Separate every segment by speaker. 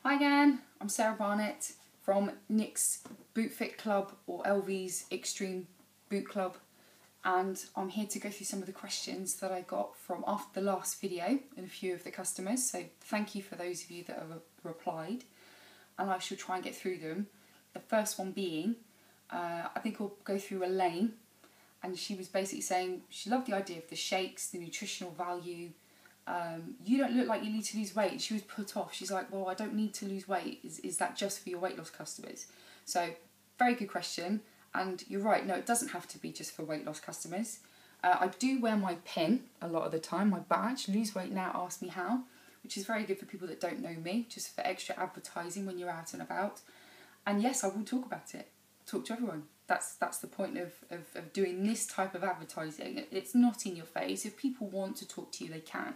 Speaker 1: Hi again, I'm Sarah Barnett from Nick's Boot Fit Club or LV's Extreme Boot Club, and I'm here to go through some of the questions that I got from after the last video and a few of the customers, so thank you for those of you that have replied, and I shall try and get through them. The first one being, I think we'll go through Elaine, and she was basically saying she loved the idea of the shakes, the nutritional value. You don't look like you need to lose weight. She was put off. She's like, well, I don't need to lose weight. Is that just for your weight loss customers? So, very good question. And you're right, no, it doesn't have to be just for weight loss customers. I do wear my pin a lot of the time, my badge. Lose Weight Now, ask me how, which is very good for people that don't know me, just for extra advertising when you're out and about. And yes, I will talk about it. Talk to everyone. That's the point of doing this type of advertising. It's not in your face. If people want to talk to you, they can.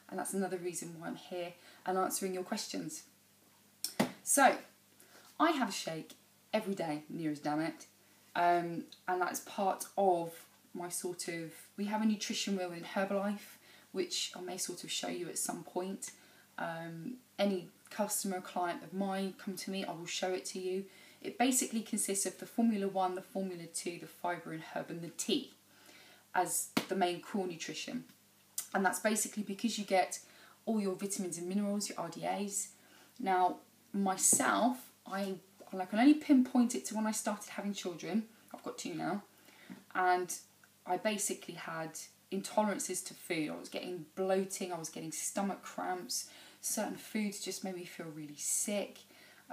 Speaker 1: And that's another reason why I'm here and answering your questions. So, I have a shake every day, near as damn it. And that's part of my we have a nutrition wheel in Herbalife, which I may sort of show you at some point. Any customer, client of mine come to me, I will show it to you. It basically consists of the Formula 1, the Formula 2, the fibre and herb and the tea as the main core nutrition. And that's basically because you get all your vitamins and minerals, your RDAs. Now, myself, I can only pinpoint it to when I started having children. I've got 2 now. And I basically had intolerances to food. I was getting bloating, I was getting stomach cramps. Certain foods just made me feel really sick.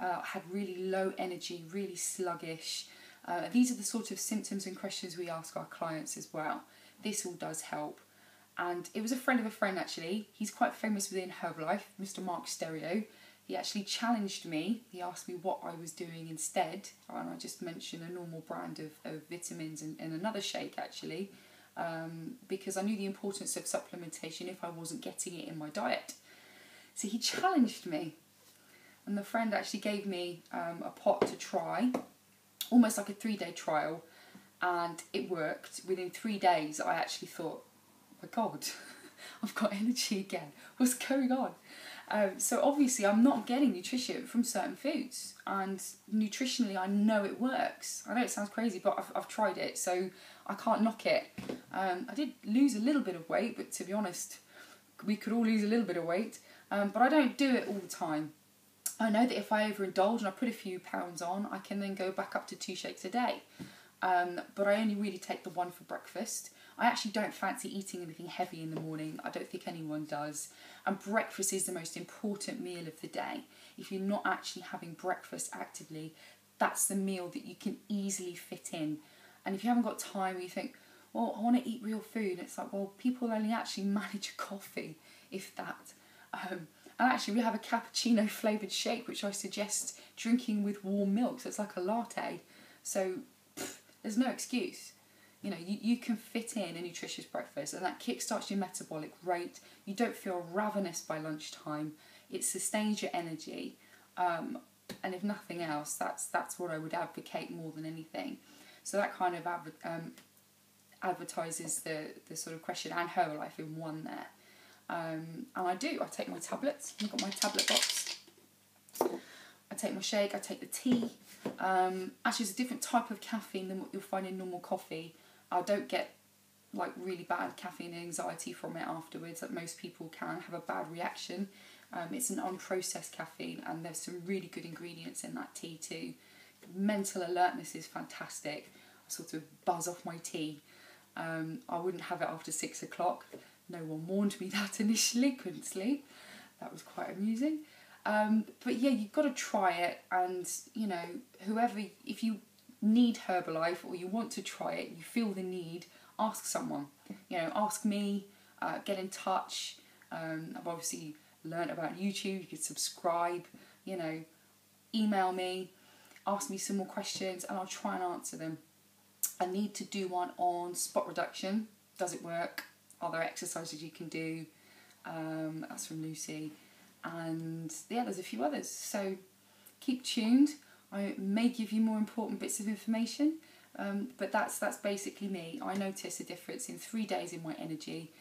Speaker 1: I had really low energy, really sluggish. These are the sort of symptoms and questions we ask our clients as well. This all does help. And it was a friend of a friend actually. He's quite famous within Herbalife, Mr. Mark Stereo. He actually challenged me. He asked me what I was doing instead. And I just mentioned a normal brand of vitamins and another shake actually. Because I knew the importance of supplementation if I wasn't getting it in my diet. So he challenged me. And the friend actually gave me a pot to try. Almost like a 3-day trial. And it worked. Within 3 days I actually thought, oh my God, I've got energy again. What's going on? So obviously I'm not getting nutrition from certain foods, and nutritionally I know it works. I know it sounds crazy, but I've tried it, so I can't knock it. I did lose a little bit of weight, but to be honest, we could all lose a little bit of weight, but I don't do it all the time. I know that if I overindulge and I put a few pounds on, I can then go back up to 2 shakes a day. But I only really take the one for breakfast. I actually don't fancy eating anything heavy in the morning. I don't think anyone does. And breakfast is the most important meal of the day. If you're not actually having breakfast actively, that's the meal that you can easily fit in. And if you haven't got time, or you think, well, I want to eat real food, it's like, well, people only actually manage a coffee, if that. And actually we have a cappuccino flavoured shake, which I suggest drinking with warm milk, so it's like a latte. So there's no excuse. You know, you can fit in a nutritious breakfast, and that kickstarts your metabolic rate. You don't feel ravenous by lunchtime. It sustains your energy. And if nothing else, that's what I would advocate more than anything. So that kind of advertises the sort of question and Herbalife in one there. And I take my tablets. I've got my tablet box. I take my shake, I take the tea. Actually, it's a different type of caffeine than what you'll find in normal coffee. I don't get like really bad caffeine anxiety from it afterwards, that most people can have a bad reaction. It's an unprocessed caffeine, and there's some really good ingredients in that tea too. Mental alertness is fantastic. I sort of buzz off my tea. I wouldn't have it after 6 o'clock. No one warned me that initially, couldn't sleep. That was quite amusing. But yeah, you've got to try it, and you know, if you need Herbalife or you want to try it, you feel the need, ask someone. You know, ask me, get in touch. I've obviously learnt about YouTube. You can subscribe, you know, email me, ask me some more questions, and I'll try and answer them. I need to do one on spot reduction. Does it work? Are there exercises you can do? That's from Lucy. And yeah, there's a few others. So keep tuned. I may give you more important bits of information, but that's basically me. I notice a difference in 3 days in my energy.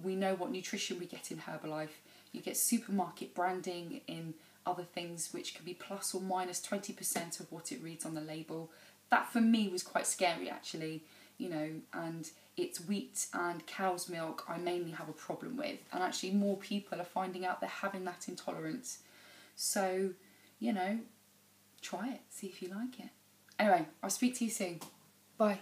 Speaker 1: We know what nutrition we get in Herbalife. You get supermarket branding in other things which could be plus or minus 20% of what it reads on the label. That for me was quite scary actually, you know, and it's wheat and cow's milk I mainly have a problem with, and actually more people are finding out they're having that intolerance. So, you know, try it, see if you like it. Anyway, I'll speak to you soon. Bye.